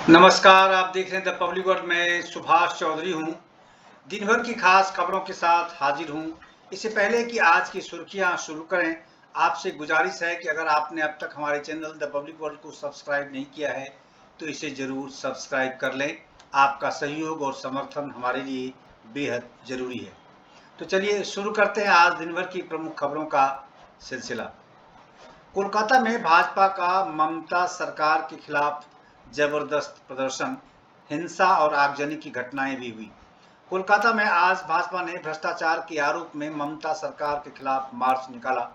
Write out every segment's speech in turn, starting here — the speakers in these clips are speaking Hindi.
नमस्कार, आप देख रहे हैं द पब्लिक वर्ल्ड। में सुभाष चौधरी हूँ। दिन भर की खास खबरों के साथ हाजिर हूँ। इससे पहले कि आज की सुर्खियाँ शुरू करें, आपसे गुजारिश है कि अगर आपने अब तक हमारे चैनल द पब्लिक वर्ल्ड को सब्सक्राइब नहीं किया है तो इसे ज़रूर सब्सक्राइब कर लें। आपका सहयोग और समर्थन हमारे लिए बेहद ज़रूरी है। तो चलिए शुरू करते हैं आज दिन भर की प्रमुख खबरों का सिलसिला। कोलकाता में भाजपा का ममता सरकार के खिलाफ जबरदस्त प्रदर्शन, हिंसा और आगजनी की घटनाएं भी हुई। कोलकाता में आज भाजपा ने भ्रष्टाचार के आरोप में ममता सरकार के खिलाफ मार्च निकाला।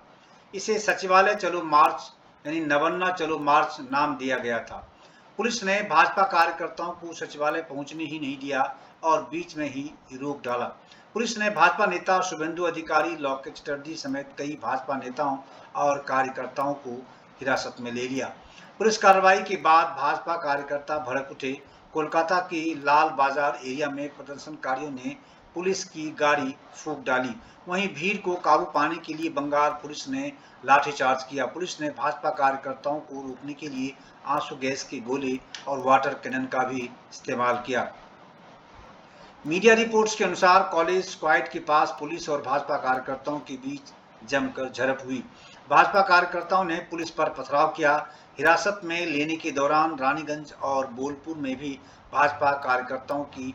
इसे सचिवालय चलो मार्च यानी नवन्ना चलो मार्च नाम दिया गया था। पुलिस ने भाजपा कार्यकर्ताओं को सचिवालय पहुंचने ही नहीं दिया और बीच में ही रोक डाला। पुलिस ने भाजपा नेता शुभेंदु अधिकारी, लोकेश चटर्जी समेत कई भाजपा नेताओं और कार्यकर्ताओं को हिरासत में ले लिया। पुलिस कार्रवाई के बाद भाजपा कार्यकर्ता भड़क उठे। कोलकाता के लाल बाजार एरिया में प्रदर्शनकारियों ने पुलिस की गाड़ी फूंक डाली। वहीं भीड़ को काबू पाने के लिए बंगाल पुलिस ने लाठीचार्ज किया। पुलिस ने भाजपा कार्यकर्ताओं को रोकने के लिए आंसू गैस के गोले और वाटर कैनन का भी इस्तेमाल किया। मीडिया रिपोर्ट्स के अनुसार कॉलेज स्क्वाड के पास पुलिस और भाजपा कार्यकर्ताओं के बीच जमकर झड़प हुई। भाजपा कार्यकर्ताओं ने पुलिस पर पथराव किया। हिरासत में लेने के दौरान रानीगंज और बोलपुर में भी भाजपा कार्यकर्ताओं की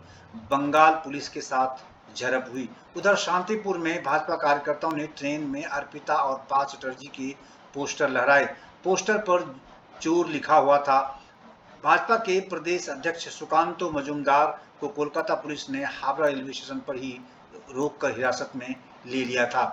बंगाल पुलिस के साथ झड़प हुई। उधर शांतिपुर में भाजपा कार्यकर्ताओं ने ट्रेन में अर्पिता और पा चटर्जी के पोस्टर लहराए। पोस्टर पर चोर लिखा हुआ था। भाजपा के प्रदेश अध्यक्ष सुकांतो मजूमदार को कोलकाता पुलिस ने हावड़ा रेलवे स्टेशन पर ही रोककर हिरासत में ले लिया था।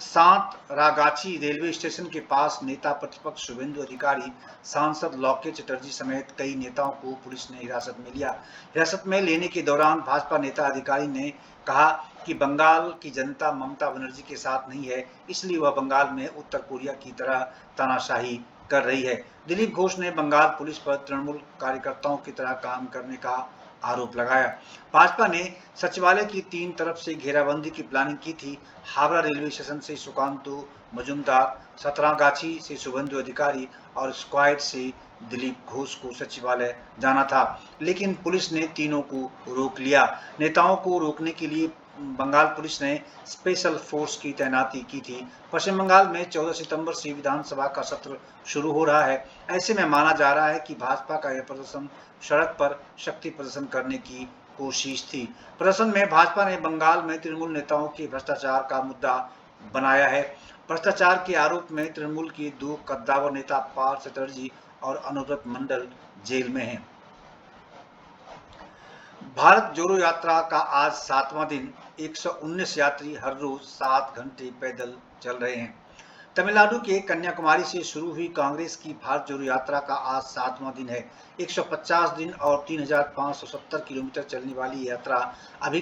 सांतरागाछी रेलवे स्टेशन के पास नेता प्रतिपक्ष शुभेंदु अधिकारी, सांसद लोकेश चटर्जी समेत कई नेताओं को पुलिस ने हिरासत में लिया। हिरासत में लेने के दौरान भाजपा नेता अधिकारी ने कहा कि बंगाल की जनता ममता बनर्जी के साथ नहीं है, इसलिए वह बंगाल में उत्तर कोरिया की तरह तानाशाही कर रही है। दिलीप घोष ने बंगाल पुलिस पर तृणमूल कार्यकर्ताओं की तरह काम करने का आरोप लगाया। भाजपा ने सचिवालय की 3 तरफ से घेराबंदी की प्लानिंग की थी। हावड़ा रेलवे स्टेशन से सुकांतो मजूमदार, सतरागाछी से शुभेंदु अधिकारी और स्क्वाड से दिलीप घोष को सचिवालय जाना था, लेकिन पुलिस ने तीनों को रोक लिया। नेताओं को रोकने के लिए बंगाल पुलिस ने स्पेशल फोर्स की तैनाती की थी। पश्चिम बंगाल में 14 सितंबर से विधानसभा का सत्र शुरू हो रहा है। ऐसे में माना जा रहा है कि भाजपा का यह प्रदर्शन सड़क पर शक्ति प्रदर्शन करने की कोशिश थी। प्रदर्शन में भाजपा ने बंगाल में तृणमूल नेताओं के भ्रष्टाचार का मुद्दा बनाया है। भ्रष्टाचार के आरोप में तृणमूल के 2 कद्दावर नेता पार्थ चटर्जी और अनुव्रत मंडल जेल में हैं। भारत जोड़ो यात्रा का आज 7वां दिन। 119 यात्री हर रोज 7 घंटे पैदल चल रहे हैं। तमिलनाडु के कन्याकुमारी से शुरू हुई कांग्रेस की भारत जोड़ो यात्रा का आज 7वां दिन है। 150 दिन और 3570 किलोमीटर चलने वाली यात्रा अभी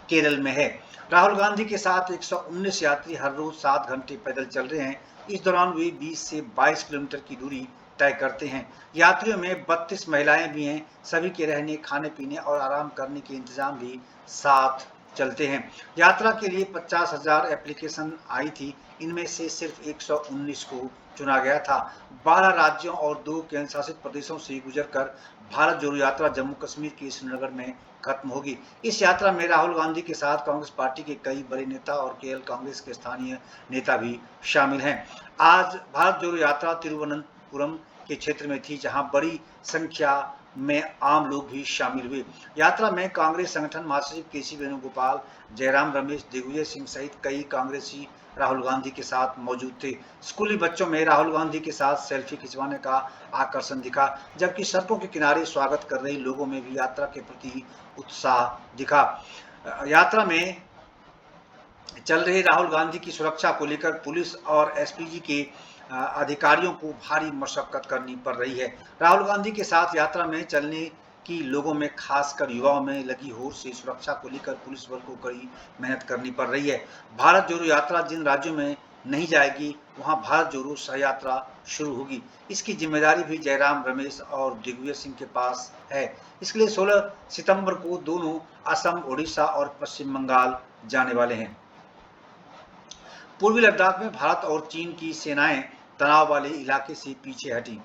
केरल में है। राहुल गांधी के साथ 119 यात्री हर रोज 7 घंटे पैदल चल रहे हैं। इस दौरान वे 20 से 22 किलोमीटर की दूरी तय करते हैं। यात्रियों में 32 महिलाएं भी हैं। सभी के रहने, खाने पीने और आराम करने के इंतजाम भी साथ चलते हैं। यात्रा के लिए 50,000 एप्लीकेशन आई थी। इनमें से सिर्फ 119 को चुना गया था। 12 राज्यों और 2 केंद्र शासित प्रदेशों से गुजरकर भारत जोड़ो यात्रा जम्मू कश्मीर के श्रीनगर में खत्म होगी। इस यात्रा में राहुल गांधी के साथ कांग्रेस पार्टी के कई बड़े नेता और केरल कांग्रेस के स्थानीय नेता भी शामिल हैं। आज भारत जोड़ो यात्रा तिरुवनंतपुरम के क्षेत्र में थी, जहां बड़ी संख्या में आम लोग भी शामिल हुए। यात्रा में कांग्रेस संगठन महासचिव केसी वेणुगोपाल, जयराम रमेश, दिग्विजय सिंह सहित कई कांग्रेसी राहुल गांधी के साथ मौजूद थे। स्कूली बच्चों में राहुल गांधी के साथ सेल्फी खिंचवाने का आकर्षण दिखा, जबकि सड़कों के किनारे स्वागत कर रहे लोगों में भी यात्रा के प्रति उत्साह दिखा। यात्रा में चल रहे राहुल गांधी की सुरक्षा को लेकर पुलिस और एसपीजी के अधिकारियों को भारी मशक्कत करनी पड़ रही है। राहुल गांधी के साथ यात्रा में चलने की लोगों में, खासकर युवाओं में लगी होड़ से सुरक्षा को लेकर पुलिस बल को कड़ी मेहनत करनी पड़ रही है। भारत जोड़ो यात्रा जिन राज्यों में नहीं जाएगी, वहां भारत जोड़ो सह यात्रा शुरू होगी। इसकी जिम्मेदारी भी जयराम रमेश और दिग्विजय सिंह के पास है। इसके लिए 16 सितंबर को दोनों असम, ओडिशा और पश्चिम बंगाल जाने वाले हैं। पूर्वी लद्दाख में भारत और चीन की सेनाएं तनाव वाले इलाके से पीछे हटी।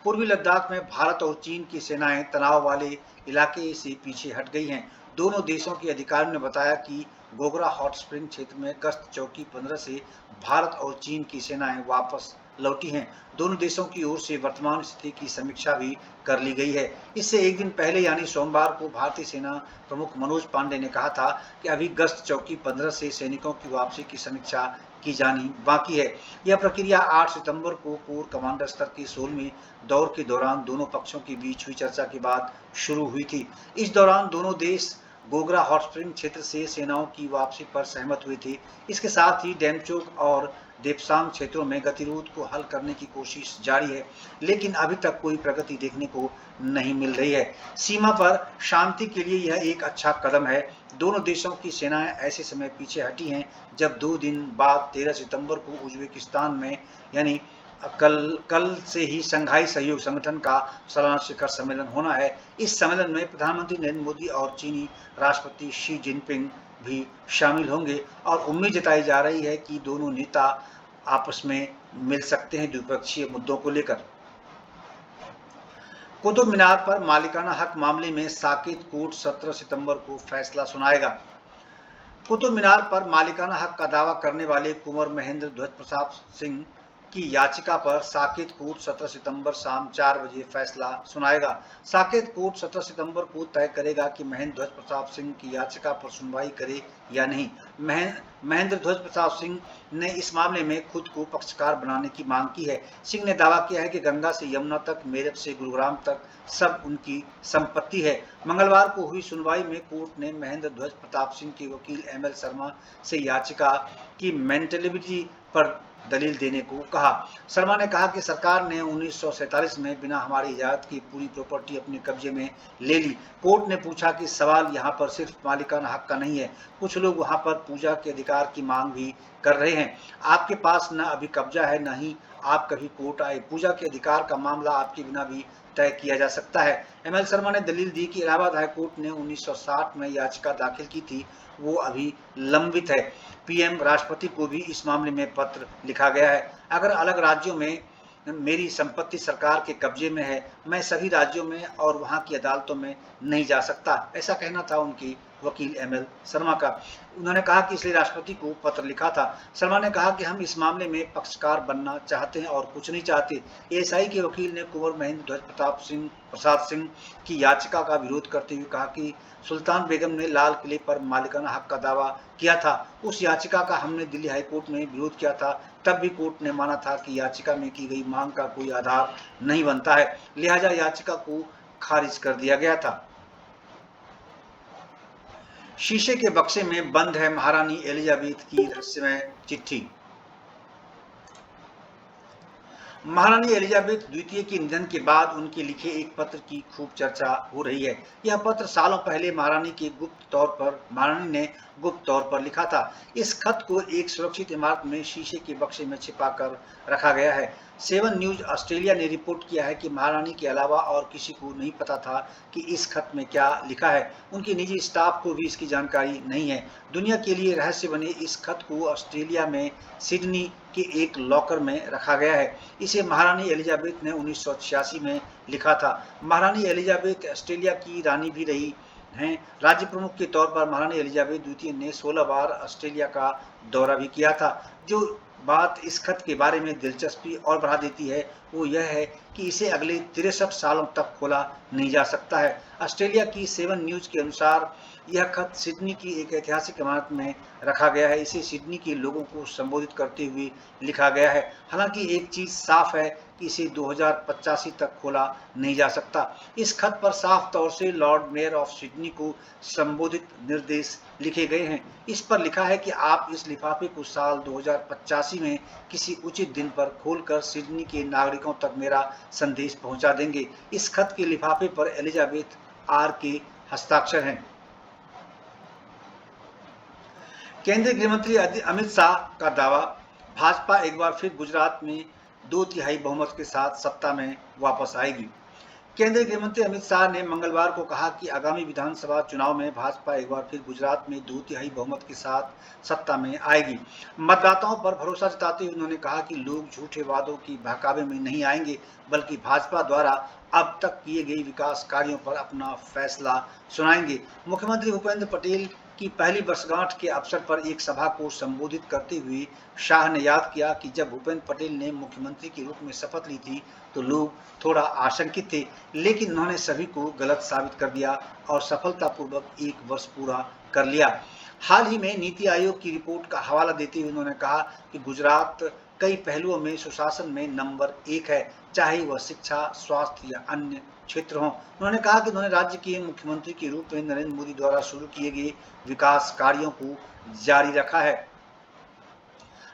पूर्वी लद्दाख में भारत और चीन की सेनाएं तनाव वाले इलाके से पीछे हट गई हैं। दोनों देशों के अधिकारियों ने बताया कि गोगरा हॉट स्प्रिंग क्षेत्र में गश्त चौकी 15 से भारत और चीन की सेनाएं वापस लौटी हैं। दोनों देशों की ओर से वर्तमान स्थिति की समीक्षा भी कर ली गई है। इससे एक दिन पहले यानी सोमवार को भारतीय सेना प्रमुख मनोज पांडे ने कहा था कि अभी गश्त चौकी 15 से सैनिकों की वापसी की समीक्षा की जानी बाकी है। यह प्रक्रिया 8 सितंबर को कोर कमांडर स्तर के 16वें दौर के दौरान दोनों पक्षों के बीच हुई चर्चा के बाद शुरू हुई थी। इस दौरान दोनों देश गोगरा हॉट स्प्रिंग क्षेत्र से सेनाओं की वापसी पर सहमत हुए थे। इसके साथ ही डेमचोक और देपसांग क्षेत्रों में गतिरोध को हल करने की कोशिश जारी है, लेकिन अभी तक कोई प्रगति देखने को नहीं मिल रही है। सीमा पर शांति के लिए यह एक अच्छा कदम है। दोनों देशों की सेनाएं ऐसे समय पीछे हटी हैं जब 2 दिन बाद 13 सितंबर को उज्बेकिस्तान में यानी कल से ही शंघाई सहयोग संगठन का सालाना शिखर सम्मेलन होना है। इस सम्मेलन में प्रधानमंत्री नरेंद्र मोदी और चीनी राष्ट्रपति शी जिनपिंग भी शामिल होंगे और उम्मीद जताई जा रही है कि दोनों नेता आपस में मिल सकते हैं द्विपक्षीय मुद्दों को लेकर। कुतुब मीनार पर मालिकाना हक मामले में साकेत कोर्ट 17 सितंबर को फैसला सुनाएगा। कुतुब मीनार पर मालिकाना हक का दावा करने वाले कुंवर महेंद्र ध्वज प्रताप सिंह की याचिका पर साकेत कोर्ट 17 सितंबर शाम 4 बजे फैसला सुनाएगा। साकेत कोर्ट 17 सितंबर को तय करेगा कि महेंद्र ध्वज प्रताप सिंह की याचिका पर सुनवाई करे या नहीं। महेंद्र ध्वज प्रताप सिंह ने इस मामले में खुद को पक्षकार बनाने की मांग की है। सिंह ने दावा किया है कि गंगा से यमुना तक, मेरठ से गुरुग्राम तक सब उनकी संपत्ति है। मंगलवार को हुई सुनवाई में कोर्ट ने महेंद्र ध्वज प्रताप सिंह के वकील ML शर्मा से याचिका की मेंटेनेबिलिटी पर दलील देने को कहा। शर्मा ने कहा कि सरकार ने 1947 में बिना हमारी इजाजत की पूरी प्रॉपर्टी अपने कब्जे में ले ली। कोर्ट ने पूछा कि सवाल यहाँ पर सिर्फ मालिकाना हक का नहीं है, कुछ लोग वहाँ पर पूजा के अधिकार की मांग भी कर रहे हैं। आपके पास न अभी कब्जा है, न ही आप कभी कोर्ट आए। पूजा के अधिकार का मामला आपके बिना भी तय किया जा सकता है। ML शर्मा ने दलील दी कि इलाहाबाद हाईकोर्ट ने 1960 में याचिका दाखिल की थी, वो अभी लंबित है। PM राष्ट्रपति को भी इस मामले में पत्र लिखा गया है। अगर अलग राज्यों में मेरी संपत्ति सरकार के कब्जे में है, मैं सभी राज्यों में और वहां की अदालतों में नहीं जा सकता, ऐसा कहना था उनकी वकील ML शर्मा का। उन्होंने कहा कि इसलिए राष्ट्रपति को पत्र लिखा था। शर्मा ने कहा कि हम इस मामले में पक्षकार बनना चाहते हैं और कुछ नहीं चाहते। ASI के वकील ने कुंवर महेंद्र ध्वज प्रसाद सिंह की याचिका का विरोध करते हुए कहा कि सुल्तान बेगम ने लाल किले पर मालिकाना हक का दावा किया था। उस याचिका का हमने दिल्ली हाईकोर्ट में विरोध किया था, तब भी कोर्ट ने माना था कि याचिका में की गई मांग का कोई आधार नहीं बनता है, लिहाजा याचिका को खारिज कर दिया गया था। शीशे के बक्से में बंद है महारानी एलिजाबेथ की रहस्यमय चिट्ठी। महारानी एलिजाबेथ द्वितीय के निधन के बाद उनके लिखे एक पत्र की खूब चर्चा हो रही है। यह पत्र सालों पहले महारानी ने गुप्त तौर पर लिखा था। इस खत को एक सुरक्षित इमारत में शीशे के बक्से में छिपाकर रखा गया है। 7 न्यूज ऑस्ट्रेलिया ने रिपोर्ट किया है कि महारानी के अलावा और किसी को नहीं पता था कि इस खत में क्या लिखा है। उनके निजी स्टाफ को भी इसकी जानकारी नहीं है। दुनिया के लिए रहस्य बने इस खत को ऑस्ट्रेलिया में सिडनी के एक लॉकर में रखा गया है। इसे महारानी एलिजाबेथ ने 1986 में लिखा था। महारानी एलिजाबेथ ऑस्ट्रेलिया की रानी भी रही हैं। राज्य प्रमुख के तौर पर महारानी एलिजाबेथ द्वितीय ने 16 बार ऑस्ट्रेलिया का दौरा भी किया था। जो बात इस खत के बारे में दिलचस्पी और बढ़ा देती है वो यह है कि इसे अगले 63 सालों तक खोला नहीं जा सकता है। ऑस्ट्रेलिया की 7 न्यूज के अनुसार यह खत सिडनी की एक ऐतिहासिक इमारत में रखा गया है। इसे सिडनी के लोगों को संबोधित करते हुए लिखा गया है। हालांकि एक चीज साफ है कि इसे 2085 तक खोला नहीं जा सकता। इस खत पर साफ तौर से लॉर्ड मेयर ऑफ सिडनी को संबोधित निर्देश लिखे गए हैं। इस पर लिखा है कि आप इस लिफाफे को साल 2085 में किसी उचित दिन पर खोलकर सिडनी के नागरिकों तक मेरा संदेश पहुंचा देंगे। इस खत के लिफाफे पर एलिजाबेथ R के हस्ताक्षर हैं। केंद्रीय गृहमंत्री अमित शाह का दावा, भाजपा एक बार फिर गुजरात में 2/3 बहुमत के साथ सत्ता में वापस आएगी। केंद्रीय गृह मंत्री अमित शाह ने मंगलवार को कहा कि आगामी विधानसभा चुनाव में भाजपा एक बार फिर गुजरात में 2/3 बहुमत के साथ सत्ता में आएगी। मतदाताओं पर भरोसा जताते हुए उन्होंने कहा कि लोग झूठे वादों की बहकावे में नहीं आएंगे, बल्कि भाजपा द्वारा अब तक किए गए विकास कार्यों पर अपना फैसला सुनाएंगे। मुख्यमंत्री भूपेंद्र पटेल की पहली वर्षगांठ के अवसर पर एक सभा को संबोधित करते हुए शाह ने याद किया कि जब भूपेंद्र पटेल ने मुख्यमंत्री के रूप में शपथ ली थी तो लोग थोड़ा आशंकित थे, लेकिन उन्होंने सभी को गलत साबित कर दिया और सफलतापूर्वक 1 वर्ष पूरा कर लिया। हाल ही में नीति आयोग की रिपोर्ट का हवाला देते हुए उन्होंने कहा कि गुजरात कई पहलुओं में सुशासन में नंबर 1 है, चाहे वह शिक्षा, स्वास्थ्य या अन्य क्षेत्र हों। उन्होंने कहा कि उन्होंने राज्य के मुख्यमंत्री के रूप में नरेंद्र मोदी द्वारा शुरू किए गए विकास कार्यों को जारी रखा है।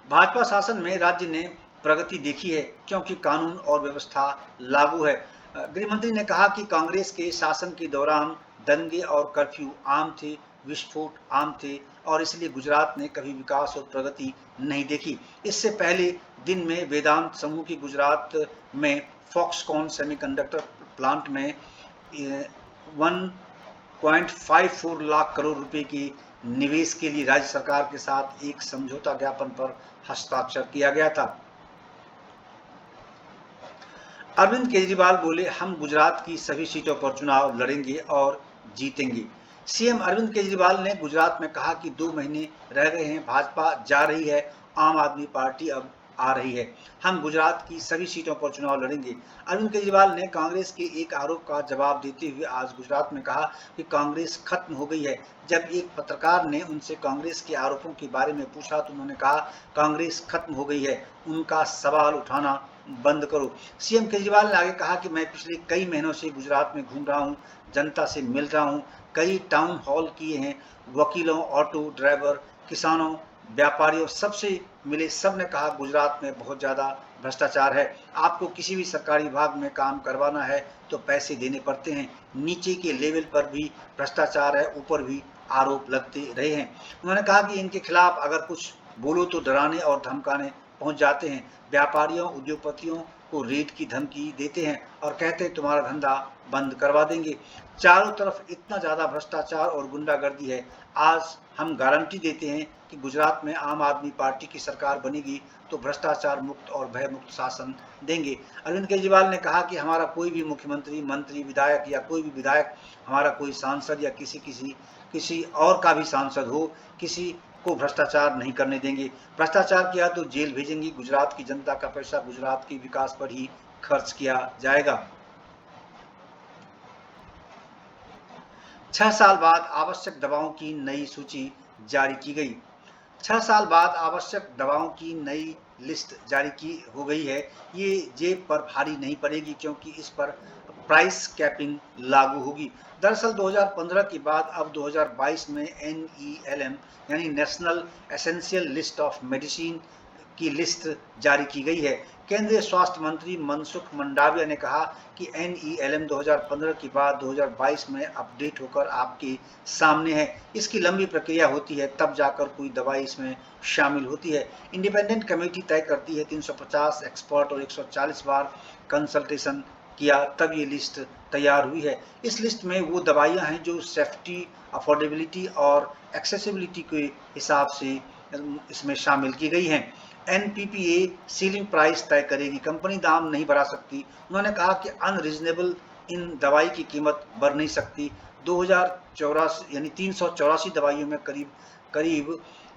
भाजपा शासन में राज्य ने प्रगति देखी है क्योंकि कानून और व्यवस्था लागू है। गृह मंत्री ने कहा कि कांग्रेस के शासन के दौरान दंगे और कर्फ्यू आम थे, विस्फोट आम थे और इसलिए गुजरात ने कभी विकास और प्रगति नहीं देखी। इससे पहले दिन में वेदांत समूह की गुजरात में फॉक्सकॉन सेमीकंडक्टर प्लांट में 1.54 लाख करोड़ रुपए के निवेश के लिए राज्य सरकार के साथ एक समझौता ज्ञापन पर हस्ताक्षर किया गया था। अरविंद केजरीवाल बोले, हम गुजरात की सभी सीटों पर चुनाव लड़ेंगे और जीतेंगे। सीएम अरविंद केजरीवाल ने गुजरात में कहा कि 2 महीने रह गए हैं, भाजपा जा रही है, आम आदमी पार्टी अब आ रही है, हम गुजरात की सभी सीटों पर चुनाव लड़ेंगे। अरविंद केजरीवाल ने कांग्रेस के एक आरोप का जवाब देते हुए आज गुजरात में कहा कि कांग्रेस खत्म हो गई है। जब एक पत्रकार ने उनसे कांग्रेस के आरोपों के बारे में पूछा तो उन्होंने कहा, कांग्रेस खत्म हो गई है, उनका सवाल उठाना बंद करो। सीएम केजरीवाल ने आगे कहा कि मैं पिछले कई महीनों से गुजरात में घूम रहा हूं, जनता से मिल रहा हूं, कई टाउन हॉल किए हैं, वकीलों, ऑटो ड्राइवर, किसानों, व्यापारियों सबसे मिले, सब ने कहा गुजरात में बहुत ज़्यादा भ्रष्टाचार है। आपको किसी भी सरकारी विभाग में काम करवाना है तो पैसे देने पड़ते हैं, नीचे के लेवल पर भी भ्रष्टाचार है, ऊपर भी आरोप लगते रहे हैं। उन्होंने कहा कि इनके खिलाफ अगर कुछ बोलो तो डराने और धमकाने पहुंच जाते हैं, व्यापारियों, उद्योगपतियों को रेड की धमकी देते हैं और कहते हैं तुम्हारा धंधा बंद करवा देंगे। चारों तरफ इतना ज़्यादा भ्रष्टाचार और गुंडागर्दी है। आज हम गारंटी देते हैं कि गुजरात में आम आदमी पार्टी की सरकार बनेगी तो भ्रष्टाचार मुक्त और भय मुक्त शासन देंगे। अरविंद केजरीवाल ने कहा कि हमारा कोई भी मुख्यमंत्री, मंत्री, विधायक या कोई भी विधायक, हमारा कोई सांसद या किसी और का भी सांसद हो, किसी को भ्रष्टाचार नहीं करने देंगे। भ्रष्टाचार किया तो जेल भेजेंगे। गुजरात की जनता का पैसा गुजरात के विकास पर ही खर्च किया जाएगा। 6 साल बाद आवश्यक दवाओं की नई सूची जारी की गई। 6 साल बाद आवश्यक दवाओं की नई लिस्ट जारी हो गई है। ये जेब पर भारी नहीं पड़ेगी क्योंकि इस पर प्राइस कैपिंग लागू होगी। दरअसल 2015 के बाद अब 2022 में NELM यानी national essential list of medicine की लिस्ट जारी की गई है। केंद्रीय स्वास्थ्य मंत्री मनसुख मंडाविया ने कहा कि NELM 2015 के बाद 2022 में अपडेट होकर आपके सामने है। इसकी लंबी प्रक्रिया होती है, तब जाकर कोई दवाई इसमें शामिल होती है। इंडिपेंडेंट कमेटी तय करती है, 350 एक्सपर्ट और 140 बार कंसल्टेशन किया तब ये लिस्ट तैयार हुई है। इस लिस्ट में वो दवाइयाँ हैं जो सेफ्टी, अफोर्डेबिलिटी और एक्सेसिबिलिटी के हिसाब से इसमें शामिल की गई हैं। NPPA सीलिंग प्राइस तय करेगी, कंपनी दाम नहीं बढ़ा सकती। उन्होंने कहा कि अनरीजनेबल इन दवाई की कीमत बढ़ नहीं सकती। 2084 यानी 384 दवाइयों में करीब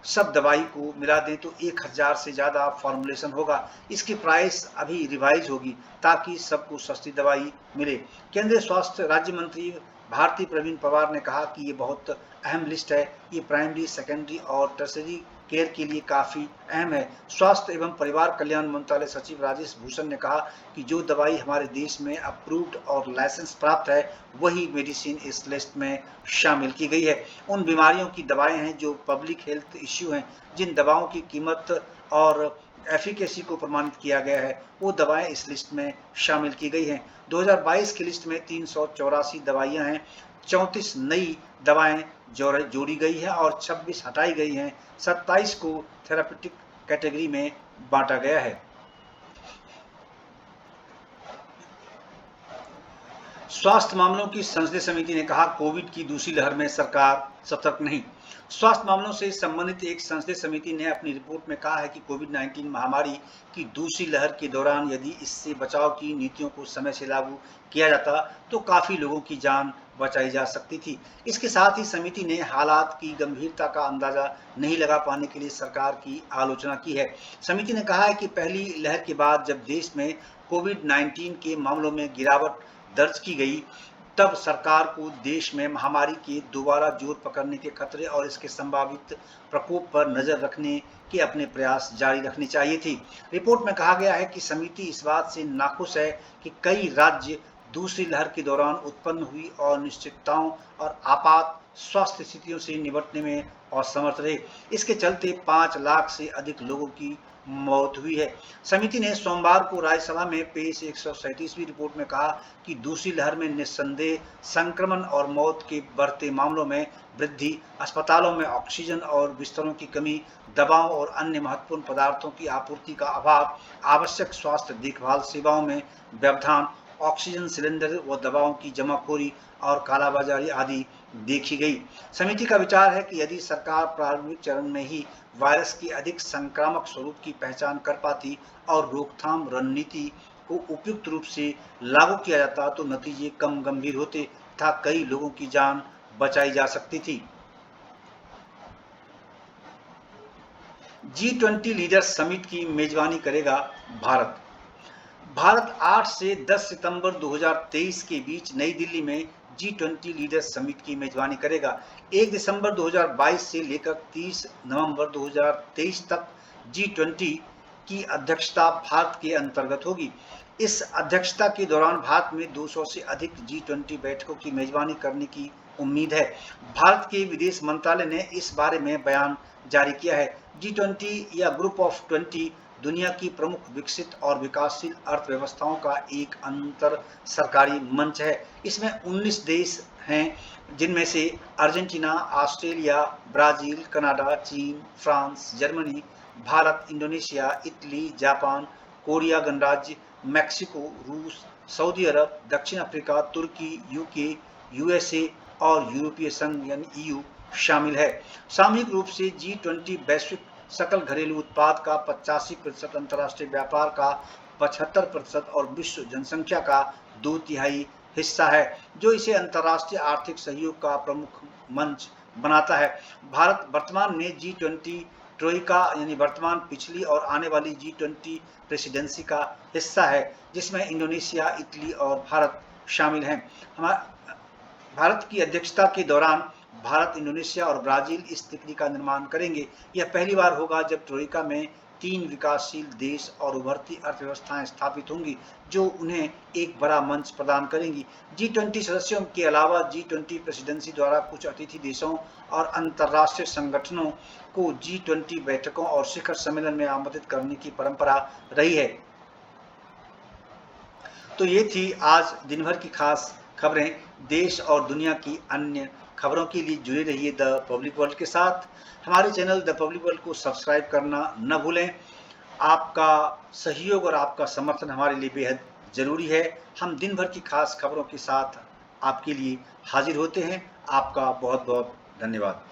सब दवाई को मिला दें तो 1000 से ज़्यादा फॉर्मुलेशन होगा। इसकी प्राइस अभी रिवाइज होगी ताकि सबको सस्ती दवाई मिले। केंद्रीय स्वास्थ्य राज्य मंत्री भारती प्रवीण पवार ने कहा कि ये बहुत अहम लिस्ट है, ये प्राइमरी, सेकेंडरी और टर्शरी केयर के लिए काफ़ी अहम है। स्वास्थ्य एवं परिवार कल्याण मंत्रालय सचिव राजेश भूषण ने कहा कि जो दवाई हमारे देश में अप्रूव्ड और लाइसेंस प्राप्त है वही मेडिसिन इस लिस्ट में शामिल की गई है। उन बीमारियों की दवाएं हैं जो पब्लिक हेल्थ इश्यू हैं, जिन दवाओं की कीमत और एफिकेसी को प्रमाणित किया गया है, वो दवाएं इस लिस्ट में शामिल की गई हैं। 2022 की लिस्ट में 384 दवाइयां हैं, 34 नई दवाएं जोड़ी गई है और 26 हटाई गई हैं। 27 को थेरापेटिक कैटेगरी में बांटा गया है। स्वास्थ्य मामलों की संसदीय समिति ने कहा, कोविड की दूसरी लहर में सरकार सतर्क नहीं। स्वास्थ्य मामलों से संबंधित एक संसदीय समिति ने अपनी रिपोर्ट में कहा है कि कोविड-19 महामारी की दूसरी लहर के दौरान यदि इससे बचाव की नीतियों को समय से लागू किया जाता तो काफी लोगों की जान बचाई जा सकती थी। इसके साथ ही समिति ने हालात की गंभीरता का अंदाजा नहीं लगा पाने के लिए सरकार की आलोचना की है। समिति ने कहा है कि पहली लहर के बाद जब देश में कोविड-19 के मामलों में गिरावट दर्ज की गई, तब सरकार को देश में महामारी के दोबारा जोर पकड़ने के खतरे और इसके संभावित प्रकोप पर नजर रखने के अपने प्रयास जारी रखने चाहिए थी। रिपोर्ट में कहा गया है कि समिति इस बात से नाखुश है कि कई राज्य दूसरी लहर के दौरान उत्पन्न हुई अनिश्चितताओं और आपात स्वास्थ्य स्थितियों से निपटने में असमर्थ रहे। इसके चलते 5 लाख से अधिक लोगों की मौत हुई है। समिति ने सोमवार को राज्यसभा में पेश 137वीं रिपोर्ट में कहा कि दूसरी लहर में निस्संदेह संक्रमण और मौत के बढ़ते मामलों में वृद्धि, अस्पतालों में ऑक्सीजन और बिस्तरों की कमी, दवाओं और अन्य महत्वपूर्ण पदार्थों की आपूर्ति का अभाव, आवश्यक स्वास्थ्य देखभाल सेवाओं में व्यवधान, ऑक्सीजन सिलेंडर व दवाओं की जमाखोरी और कालाबाजारी आदि देखी गई। समिति का विचार है कि यदि सरकार प्रारंभिक चरण में ही वायरस के अधिक संक्रामक स्वरूप की पहचान कर पाती और रोकथाम रणनीति को उपयुक्त रूप से लागू किया जाता तो नतीजे कम गंभीर होते तथा कई लोगों की जान बचाई जा सकती थी। G20 लीडर्स समिट की मेजबानी करेगा भारत। भारत 8 से 10 सितंबर 2023 के बीच नई दिल्ली में G20 लीडर्स समिट की मेजबानी करेगा। 1 दिसंबर 2022 से लेकर 30 नवंबर 2023 तक G20 की अध्यक्षता भारत के अंतर्गत होगी। इस अध्यक्षता के दौरान भारत में 200 से अधिक G20 बैठकों की मेजबानी करने की उम्मीद है। भारत के विदेश मंत्रालय ने इस बारे में बयान जारी किया है। G20 या ग्रुप ऑफ 20 दुनिया की प्रमुख विकसित और विकासशील अर्थव्यवस्थाओं का एक अंतर सरकारी मंच है। इसमें 19 देश हैं, जिनमें से अर्जेंटीना, ऑस्ट्रेलिया, ब्राजील, कनाडा, चीन, France, Germany, Bharat, Indonesia, Italy, Japan, Korea गणराज्य, मैक्सिको, रूस, सऊदी अरब, दक्षिण अफ्रीका, तुर्की, यूके, यूएसए और यूरोपीय संघ यानी ईयू शामिल है। सामूहिक रूप से G20 वैश्विक सकल घरेलू उत्पाद का 85%, अंतर्राष्ट्रीय व्यापार का 75% और विश्व जनसंख्या का 2/3 हिस्सा है, जो इसे अंतर्राष्ट्रीय आर्थिक सहयोग का प्रमुख मंच बनाता है। भारत वर्तमान में G20 ट्रोइका यानी वर्तमान, पिछली और आने वाली G20 प्रेसिडेंसी का हिस्सा है, जिसमें इंडोनेशिया, इटली और भारत शामिल हैं। भारत की अध्यक्षता के दौरान भारत, इंडोनेशिया और ब्राजील इस तिकड़ी का निर्माण करेंगे। यह पहली बार होगा जब ट्रोइका में 3 विकासशील देश और उभरती अर्थव्यवस्थाएं स्थापित होंगी, जो उन्हें एक बड़ा मंच प्रदान करेंगी। G20 सदस्यों के अलावा G20 प्रेसिडेंसी द्वारा कुछ अतिथि देशों और अंतर्राष्ट्रीय संगठनों को G20 बैठकों और शिखर सम्मेलन में आमंत्रित करने की परंपरा रही है। तो ये थी आज दिन भर की खास खबरें। देश और दुनिया की अन्य खबरों के लिए जुड़े रहिए द पब्लिक वर्ल्ड के साथ। हमारे चैनल द पब्लिक वर्ल्ड को सब्सक्राइब करना न भूलें। आपका सहयोग और आपका समर्थन हमारे लिए बेहद ज़रूरी है। हम दिन भर की खास खबरों के साथ आपके लिए हाजिर होते हैं। आपका बहुत बहुत धन्यवाद।